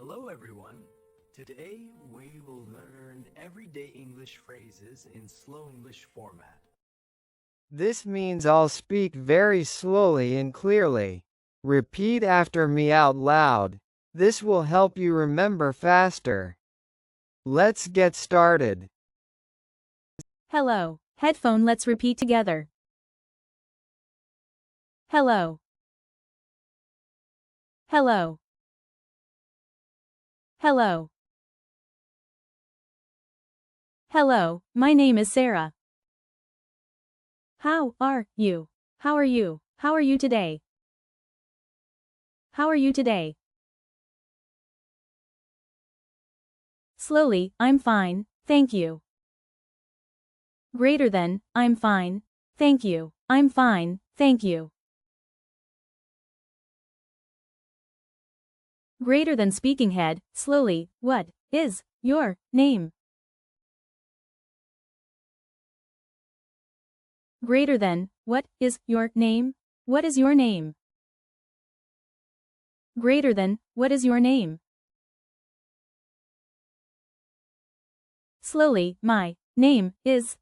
Hello everyone. Today we will learn everyday English phrases in slow English format. This means I'll speak very slowly and clearly. Repeat after me out loud. This will help you remember faster. Let's get started. Hello. Headphone, let's repeat together. Hello. Hello. Hello. Hello, my name is Sarah. How are you? How are you? How are you today? How are you today? Slowly, I'm fine, thank you. Greater than, I'm fine, thank you. I'm fine, thank you. Greater than speaking head, slowly, what is your name? Greater than, what is your name? What is your name? Greater than, what is your name? Slowly, my name is.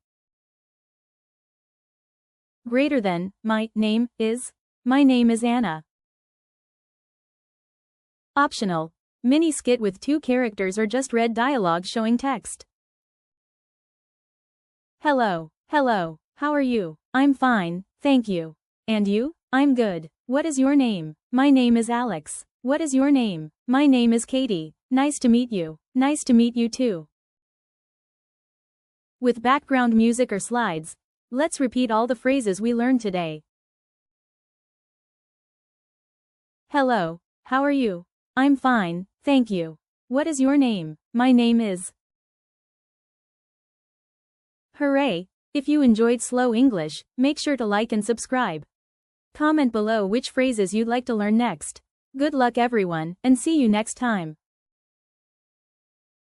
Greater than, my name is. My name is Anna. Optional. Mini skit with 2 characters or just read dialogue showing text. Hello. Hello. How are you? I'm fine, thank you. And you? I'm good. What is your name? My name is Alex. What is your name? My name is Katie. Nice to meet you. Nice to meet you too. With background music or slides, let's repeat all the phrases we learned today. Hello. How are you? I'm fine, thank you. What is your name? My name is. Hooray! If you enjoyed Slow English, make sure to like and subscribe. Comment below which phrases you'd like to learn next. Good luck everyone, and see you next time.